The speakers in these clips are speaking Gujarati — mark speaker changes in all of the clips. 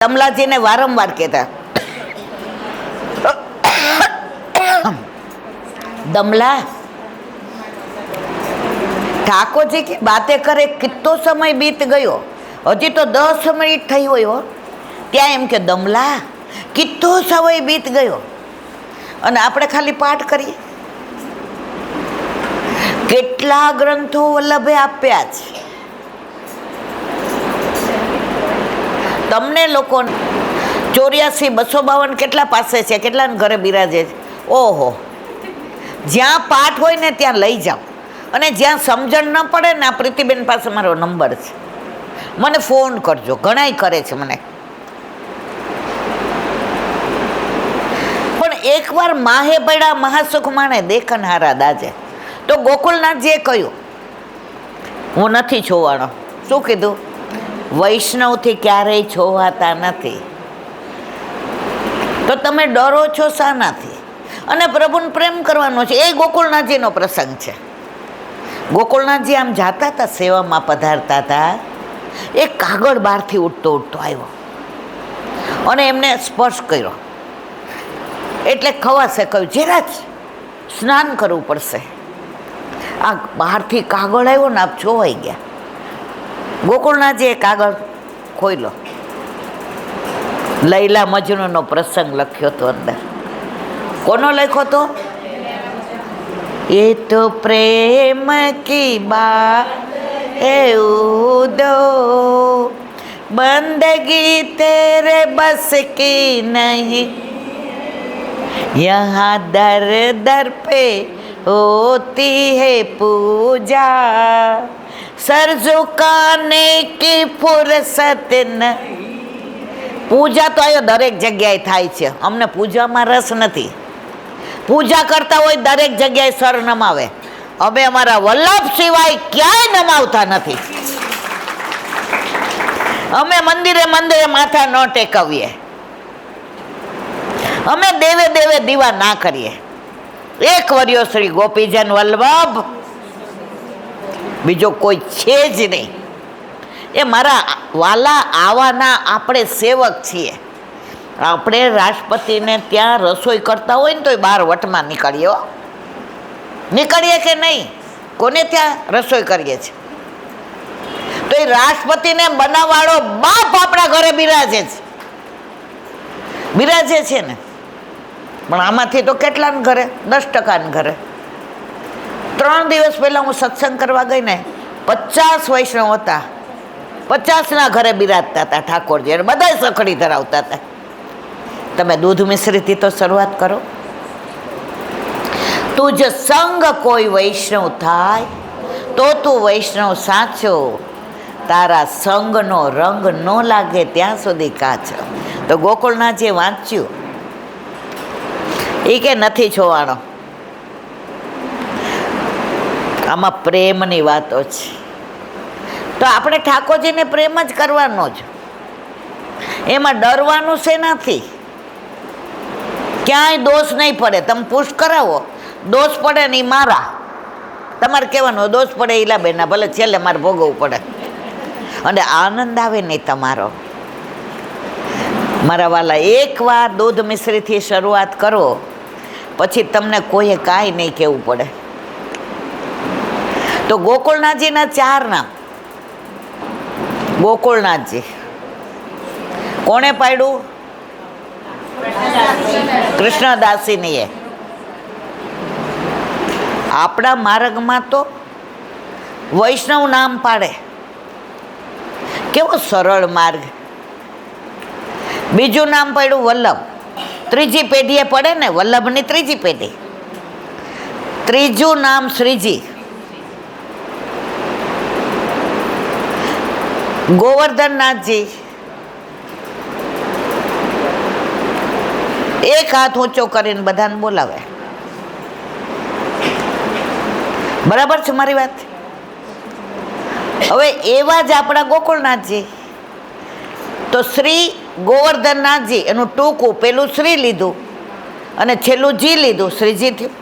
Speaker 1: દમલાજીને વારંવાર કહેતા, दमला ठाकुर जी की बातें करे कितो समय बीत गयो, हजी तो 10 मिनिट थई होय हो, त्या एम के दमला कितो समय बीत गयो अने आपणे खाली पाठ करीए। केटला ग्रंथो वल्लभे आप्या छे तमने लोको 84 252 केटला पासे छे, केटला घरे बिराजे छे। ओहो, ज्यां पाठ होय ने त्यां लई जाओ अने ज्यां समजण न पड़े ने, आ प्रीतिबेन पासे मारो नंबर छे, मने फोन करजो, घणाय करे छे मने। पण एक वार माहे बड़ा महासुख माणे देखन हारा दाजे, तो गोकुलनाथजीए कह्युं हुं नथी छोवाणो। शुं कीधुं? वैष्णवथी क्यारेय छोवाता नथी, तो तमे डरो छो शानाथी? अने प्रभुने प्रेम करवानो छे। ए गोकुलनाथजीनो प्रसंग छे। गोकुलनाथजी आम जाता था, सेवामां पधारता था, एक कागळ बहारथी उठतो उठतो आव्यो अने एमने स्पर्श कर्यो एटले खवासे कह्युं, जरा स्नान करवुं पड़शे। आ बहारथी कागळ आव्यो ने आप छोवाई गया। गोकुलनाथजीए कागळ खोल्यो, लैला मजनूनो प्रसंग लख्यो तो अंदर। कोनो लख्यो तो? ये तो प्रेम की बात है उदो, बंदगी तेरे बस की नहीं, यहाँ दर दर पे होती है पूजा, सर झुकाने की फुर्सत न। पूजा तो आयो दरेक जग्याए थाय छे, अमने पूजामां रस नथी। पूजा करता होय दरेक जग्याए सर नमावे, अमे अमारा वल्लभ सिवाय क्यांय नमावता नथी। अमे मंदिरे मंदिरे माथा न टेकवीए, अमे देवे देवे दीवा ना करीए। एक वर्यो श्री गोपीजन वल्लभ, बीजो कोई छे ज नहीं। ए मारा वाला आवाना आपणे सेवक छीए। આપણે રાષ્ટ્રપતિને ત્યાં રસોઈ કરતા હોય ને તો બહાર વટમાં નીકળીએ, નીકળીએ કે નહીં? કોને ત્યાં રસોઈ કરીએ છીએ? તો એ રાષ્ટ્રપતિને બનાવવાળો બાપ આપણા ઘરે બિરાજે છે, બિરાજે છે ને। પણ આમાંથી તો કેટલાને ઘરે? 10% ઘરે। 3 દિવસ પહેલાં હું સત્સંગ કરવા ગઈ ને, 50 વૈષ્ણવ હતા, 50ના ઘરે બિરાજતા હતા ઠાકોરજી, અને બધાય સખડી ધરાવતા હતા। તમે દૂધ મિશ્રીથી તો શરૂઆત કરો। તુજ સંગ કોઈ વૈષ્ણવ થાય તો તું વૈષ્ણવ સાચો, તારા સંગનો રંગ ન લાગે ત્યાં સુધી કાચો। તો ગોકુળનાથજીએ વાંચ્યું, એ કે નથી છોવાણો। આમાં પ્રેમની વાતો છે, તો આપણે ઠાકોરજીને પ્રેમ જ કરવાનો જ, એમાં ડરવાનું શેનાથી? ક્યાંય દોષ નહીં પડે। તમે પુશ કરાવો, દોષ પડે ને એ મારા, તમારે કહેવાનું દોષ પડે ઈલાબેનના, ભલે છેલ્લે મારે ભોગવવું પડે, અને આનંદ આવે નહીં તમારો। મારા વાલા, એકવાર દૂધ મિશ્રીથી શરૂઆત કરો, પછી તમને કોઈએ કાંઈ નહીં કહેવું પડે। તો ગોકુળનાથજીના 4 નામ। ગોકુળનાથજી કોણે પાડ્યું? કૃષ્ણદાસીનીએ। આપણા માર્ગમાં તો વૈષ્ણવ નામ પાડે, કેવો સરળ માર્ગ। બીજું નામ પાડ્યું વલ્લભ, 3જી પેઢીએ પડે ને, વલ્લભની 3જી પેઢી। ત્રીજું નામ શ્રીજી। ગોવર્ધનનાથજી, એક હાથ ઊંચો કરીને બધાને બોલાવે। બરાબર છે મારી વાત? હવે એવા જ આપણા ગોકુળનાથજી, તો શ્રી ગોવર્ધનનાથજી, એનું ટૂંકું પેલું શ્રી લીધું અને છેલ્લું જી લીધું, શ્રીજી થયું।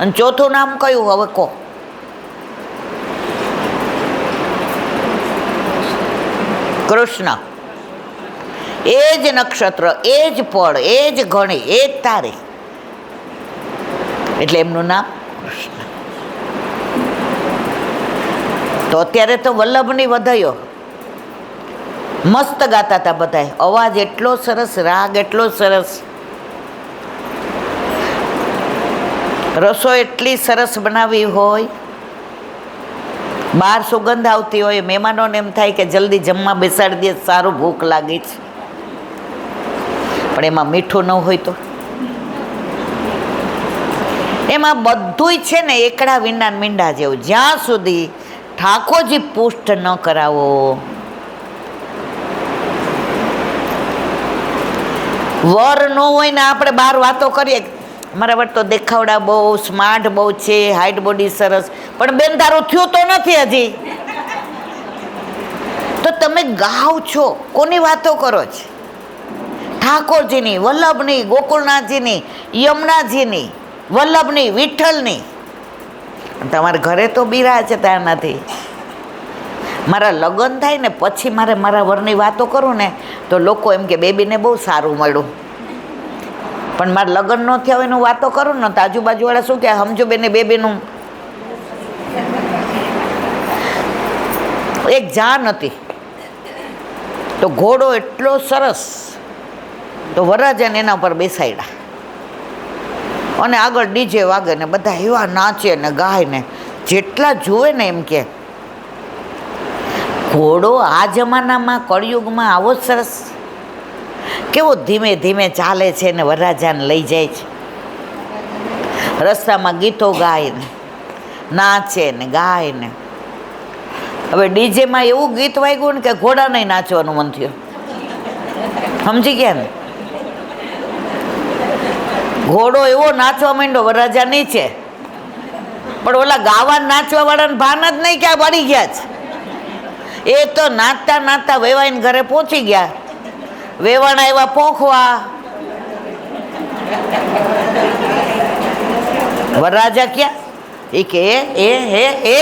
Speaker 1: અને ચોથું નામ કયું હવે કહો? કૃષ્ણ। એ જ નક્ષત્ર, એ જ પળ, એ જ ઘણી, એ જ તારીખ, એટલે એમનું નામ કૃષ્ણ. તો અત્યારે તો વલ્લભની વધાયો મસ્ત ગાતા હતા બધા, અવાજ એટલો સરસ, રાગ એટલો સરસ, રસોઈ એટલી સરસ બનાવી હોય, બહાર સુગંધ આવતી હોય, મહેમાનોને એમ થાય કે જલ્દી જમવા બેસાડી દે, સારું ભૂખ લાગી છે, પણ એમાં મીઠું ન હોય તો એમાં બધુંય છે ને એકડા વિના મીંડા જેવું. જ્યાં સુધી ઠાકોરજી પુષ્ટ ન કરાવો, વર ન હોય ને આપણે બહાર વાતો કરીએ, મારા વર તો દેખાવડા બહુ સ્માર્ટ બહુ છે, હાઈટ બોડી સરસ, પણ બેન તારું થયું તો નથી હજી. તો તમે ગાવ છો, કોની વાતો કરો છો? ઠાકોરજીની, વલ્લભની, ગોકુળનાથજીની, યમુનાજીની, વલ્લભની, વિઠ્ઠલની. તમારા ઘરે તો બીરા છે ત્યાં નથી. મારા લગ્ન થાય ને પછી મારા વરની વાતો કરું ને તો લોકો એમ કે બેબીને બહુ સારું મળ્યું, પણ મારા લગ્ન ન થયા હોય એનું વાતો કરું ને તો આજુબાજુવાળા શું કે સમજો બેને બેબીનું. એક જાન હતી તો ઘોડો એટલો સરસ, તો વરરાજાને એના ઉપર બેસાડ્યા અને આગળ ડીજે વાગે ને બધા એવા નાચે ને ગાય ને, જેટલા જુએ ને એમ કે ઘોડો આ જમાનામાં કળિયુગમાં આવો સરસ, કેવો ધીમે ધીમે ચાલે છે ને વરરાજાને લઈ જાય છે. રસ્તામાં ગીતો ગાય ને નાચે ને ગાય ને. હવે ડીજેમાં એવું ગીત વાગ્યું ને કે ઘોડા નહીં નાચવાનું મન થયું, સમજી ગયા ને? ઘોડો એવો નાચવા માંડ્યો, વરરાજા નીચે, પણ ઓલા ગાવા નાચવા વાળાને ભાન જ નહીં કે આ વળી ગયા છે. એ તો નાચતા નાચતા વેવાઈને ઘરે પહોંચી ગયા. વેવાણા એવા પોખવા, વરરાજા ક્યાં? એ કે એ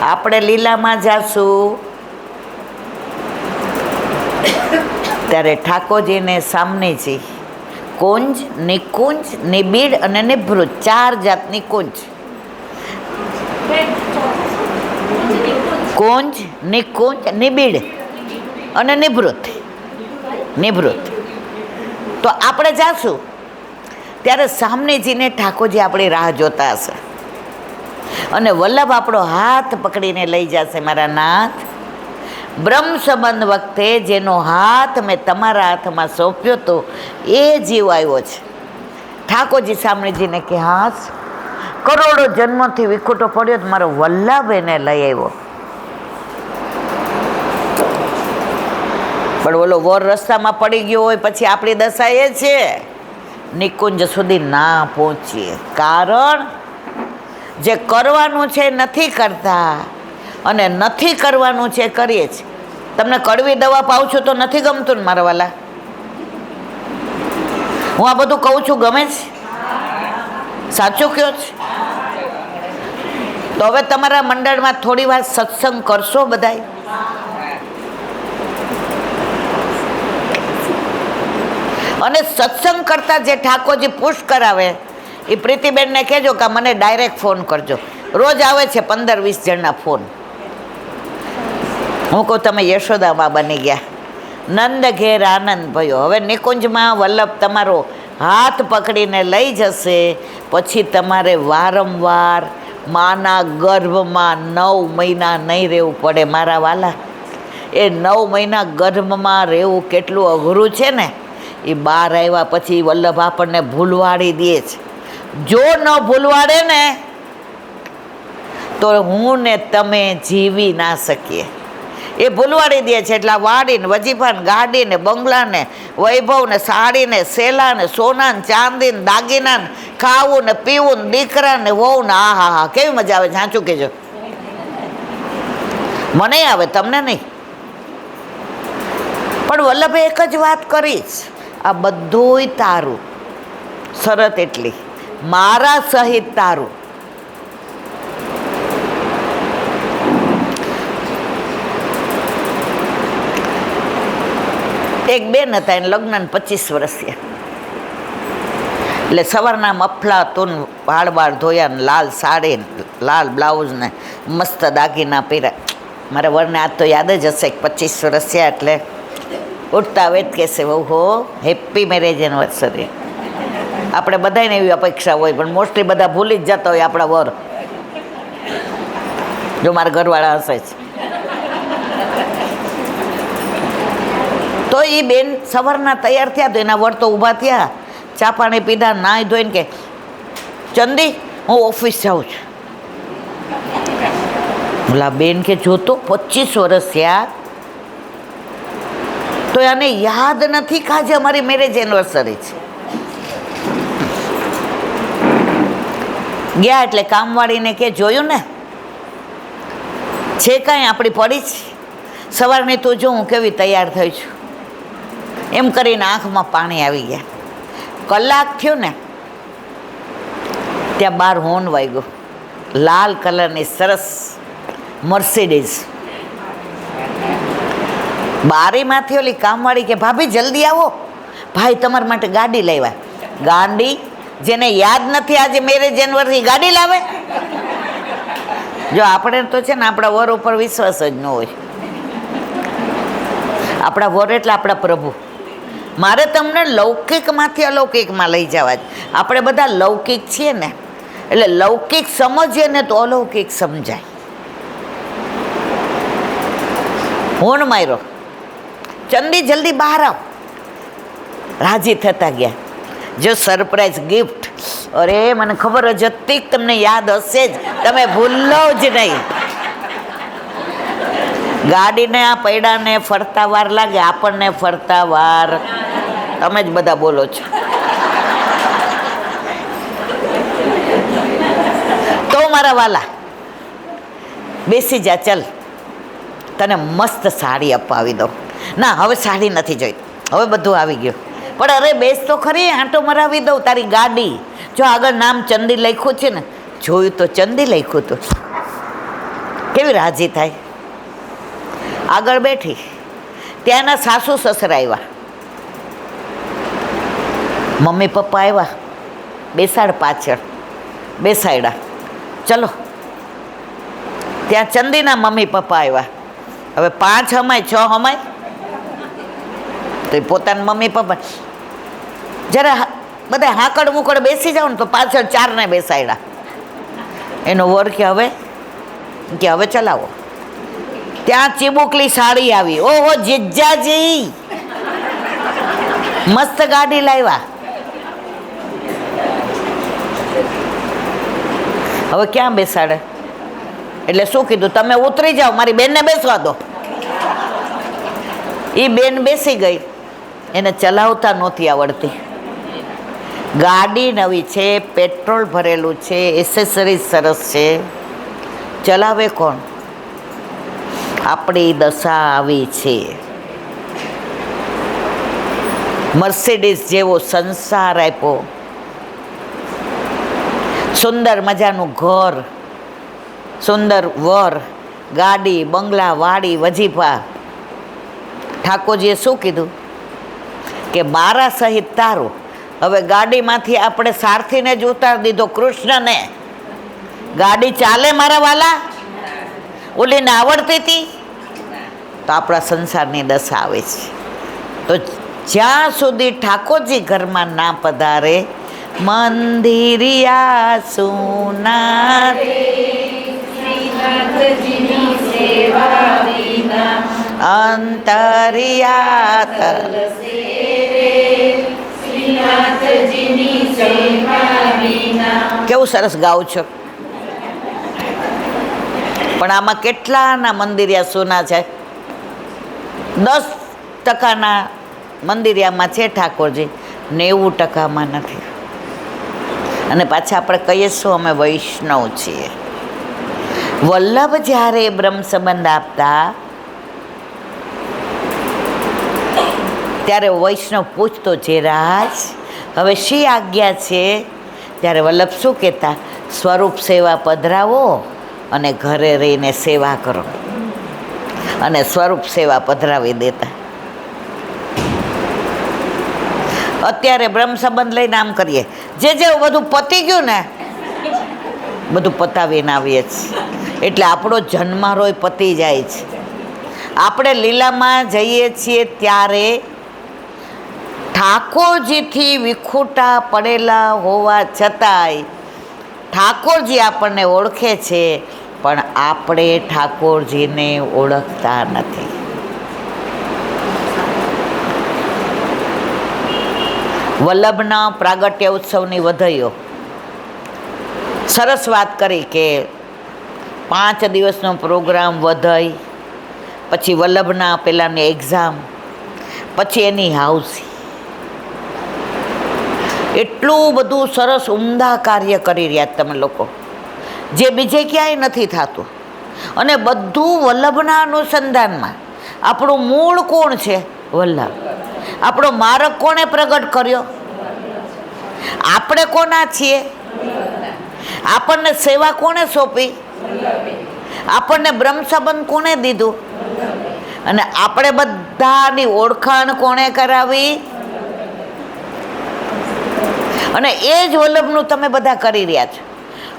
Speaker 1: આપણે લીલામાં જાશું ત્યારે ઠાકોરજીને સામનેજી કુંજ, નિકુંજ, નિબીડ અને નિભૃત, 4 જાતની કુંજ. કુંજ, નિકુંજ, નિબીડ અને નિભૃત. તો આપણે જાશું ત્યારે સામનેજીને ઠાકોરજી આપણી રાહ જોતા હશે અને વલ્લભ આપણો હાથ પકડીને લઈ જશે. મારા નાથ, બ્રહ્મ સંબંધ વખતે જેનો હાથ મેં તમારા હાથમાં સોંપ્યો હતો એ જીવ આવ્યો છે. ઠાકોરજી સામનેજીને કે હાથ, કરોડો જન્મથી વિખૂટો પડ્યો તો મારો વલ્લભ એને લઈ આવ્યો. પણ ઓલો વર રસ્તામાં પડી ગયો હોય પછી આપણી દશા એ છે નિકુંજ સુધી ના પહોંચીએ. કારણ જે કરવાનું છે નથી કરતા અને નથી કરવાનું છે કરીએ છીએ. તમને કડવી દવા પાઉં છું તો નથી ગમતું ને મારા વાલા? હું આ બધું કહું છું ગમે છે? સાચું કયો છે? તો હવે તમારા મંડળમાં થોડી વાર સત્સંગ કરશો બધાય? અને સત્સંગ કરતા જે ઠાકોરજી પુશ કરાવે એ પ્રીતિબેનને કહેજો કે મને ડાયરેક્ટ ફોન કરજો. રોજ આવે છે 15-20 જણના ફોન. હું કહું તમે યશોદામાં બની ગયા, નંદ ઘેર આનંદ ભયો. હવે નિકુંજમાં વલ્લભ તમારો હાથ પકડીને લઈ જશે, પછી તમારે વારંવાર માના ગર્ભમાં 9 મહિના નહીં રહેવું પડે મારા વાલા. એ 9 મહિના ગર્ભમાં રહેવું કેટલું અઘરું છે ને, એ બહાર આવ્યા પછી વલ્લભ આપણને ભૂલવાડી દે છે. જો ન ભૂલવાડે ને તો હું ને તમે જીવી ના શકીએ. એ ભૂલવાડી દે છે એટલે વાડીને, વજીફાને, ગાડીને, બંગલાને, વૈભવને, સાડીને, સેલાને, સોનાને, ચાંદીને, દાગીનાને, ખાવું ને પીવું ને, દીકરાને, વહુને, આ હા હા કેવી મજા આવે. સાચું કહેજો, મને આવે, તમને નહીં. પણ વલ્લભે એક જ વાત કરીશ, આ બધુંય તારું. શરત એટલી, મારા સહિત તારું. એક બેન હતા, એને લગ્ન 25 વર્ષ થયા. એટલે સવારના મફલા તૂન વાળ વાળ ધોયા ને લાલ સાડી, લાલ બ્લાઉઝ ને મસ્ત દાગીના પહેર્યા. મારા વરને આજ તો યાદ જ હશે કે 25 વર્ષ થયા. એટલે ઉઠતા વેત કહેશે, બહુ હો હેપી મેરેજ એનિવર્સરી. આપણે બધાને એવી અપેક્ષા હોય, પણ મોસ્ટલી બધા ભૂલી જ જતા હોય આપણા વર. જો મારા ઘરવાળા હશે જ. તો એ બેન સવારના તૈયાર થયા તો એના વર તો ઊભા થયા, ચા પાણી પીધા, નાહી ધોઈને કે ચંદી હું ઓફિસ જાઉં છું. ઓલા બેન કે જોતો 25 વર્ષ થયા તો એને યાદ નથી કે આજે અમારી મેરેજ એનિવર્સરી છે. ગયા એટલે કામવાળીને કે જોયું ને છે કાંઈ આપણી પડી જ સવારની તું જો હું કેવી તૈયાર થઈ છું. એમ કરીને આંખમાં પાણી આવી ગયા. કલાક થયો ને ત્યાં બહાર હોર્ન વાગ્યો. લાલ કલરની સરસ મર્સિડીઝ. બારીમાંથી ઓલી કામવાળી કે ભાભી જલ્દી આવો, ભાઈ તમારા માટે ગાડી લાવ્યા. ગાડી જેને યાદ નથી આજે મેરેજ એનિવર્સરી ગાડી લાવે. જો આપણે તો છે ને આપણા વર ઉપર વિશ્વાસ જ ન હોય. આપણા વર એટલે આપણા પ્રભુ. મારે તમને લૌકિકમાંથી અલૌકિકમાં લઈ જવા જ. આપણે બધા લૌકિક છીએ ને, એટલે લૌકિક સમજીએ ને તો અલૌકિક સમજાય. હોર્ન માર્યો, ચંદી જલ્દી બહાર આવ. રાજી થતા ગયા. જો સરપ્રાઈઝ ગિફ્ટ. અરે મને ખબર જ હતી કે તમને યાદ હશે જ, તમે ભૂલો જ નહીં. ગાડીને આ પૈડાને ફરતા વાર લાગે, આપણને ફરતા વાર. તમે જ બધા બોલો છો. તો મારા વાલા બેસી જા, ચલ તને મસ્ત સાડી અપાવી દઉં. ના હવે સાડી નથી જોઈ, હવે બધું આવી ગયું. પણ અરે બેસ તો ખરી, આંટો મરાવી દઉં તારી ગાડી. જો આગળ નામ ચંદી લખ્યું છે ને, જોયું તો ચંદી લખ્યું હતું. કેવી રાજી થાય. આગળ બેઠી, ત્યાંના સાસુ સસરા આવ્યા, મમ્મી પપ્પા આવ્યા. બેસાડ પાછળ. બેસાડ્યા. ચલો. ત્યાં ચંદીના મમ્મી પપ્પા આવ્યા. હવે 5 હમાય 6 હમાય તો એ પોતાના મમ્મી પપ્પા જરા બધા હાકડ મુકડ બેસી જાવ ને તો પાછળ 4ને બેસાડ્યા. એનો વર કે હવે ચલાવો. ત્યાં ચીબુકલી સાડી આવી. ઓહો જીજાજી મસ્ત ગાડી લાવ્યા. હવે ક્યાં બેસાડે? એટલે શું કીધું, તમે ઉતરી જાઓ, મારી બેનને બેસવા દો. એ બેન બેસી ગઈ. એને ચલાવતા નહોતી આવડતી. ગાડી નવી છે, પેટ્રોલ ભરેલું છે, એસેસરીઝ સરસ છે, ચલાવે કોણ? આપણી દશા આવી છે. મર્સિડીઝ જેવો સંસાર આપ્યો, સુંદર મજાનું ઘર, સુંદર વર, ગાડી, બંગલા, વાડી, વજીફા. ઠાકોરજીએ શું કીધું કે મારા સહિત તારું. હવે ગાડીમાંથી આપણે સારથીને જ ઉતારી દીધો, કૃષ્ણને. ગાડી ચાલે મારા વાલા? ઓલીને આવડતી હતી તો આપણા સંસારની દશા આવે છે. તો જ્યાં સુધી ઠાકોરજી ઘરમાં ના પધારે, મંદિરિયા સુના અંતરિયા. કેવું સરસ ગાવ છો. પણ આમાં કેટલાના મંદિરિયા સોના છે? 10% મંદિરિયામાં છે ઠાકોરજી, 90%માં નથી. અને પાછા આપણે કહીએ શું, અમે વૈષ્ણવ છીએ. વલ્લભ જ્યારે બ્રહ્મ સંબંધ આપતા ત્યારે વૈષ્ણવ પૂછતો, જે રાજ હવે શી આજ્ઞા છે? ત્યારે વલ્લભ શું કહેતા? સ્વરૂપ સેવા પધરાવો અને ઘરે રહીને સેવા કરો. અને સ્વરૂપ સેવા પધરાવી દેતા. અત્યારે બ્રહ્મ સંબંધ લઈને આમ કરીએ, જે બધું પતી ગયું ને બધું પતાવીને આવીએ છીએ. એટલે આપણો જન્મારોય પતી જાય છે. આપણે લીલામાં જઈએ છીએ ત્યારે ઠાકોરજીથી વિખૂટા પડેલા હોવા છતાંય ઠાકોરજી આપણને ઓળખે છે, પણ આપણે ઠાકોરજીને ઓળખતા નથી. વલ્લભના પ્રાગટ્ય ઉત્સવની વધઈઓ સરસ વાત કરી કે 5 દિવસનો પ્રોગ્રામ વધઈ, પછી વલ્લભના પેલાની એક્ઝામ, પછી એની હાઉસી, એટલું બધું સરસ ઉમદા કાર્ય કરી રહ્યા તમે લોકો, જે બીજે ક્યાંય નથી થતું. અને બધું વલ્લભના અનુસંધાનમાં. આપણું મૂળ કોણ છે? વલ્લભ. આપણો માર્ગ કોણે પ્રગટ કર્યો? આપણે કોના છીએ? આપણને સેવા કોણે સોંપી? આપણને બ્રહ્મ સંબંધ કોણે દીધું? અને આપણે બધાની ઓળખાણ કોણે કરાવી? અને એ જ વલ્લભનું તમે બધા કરી રહ્યા છો.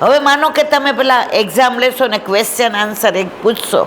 Speaker 1: હવે માનો કે તમે પેલા એક્ઝામ લેશો ને ક્વેશ્ચન આન્સર એક પૂછશો,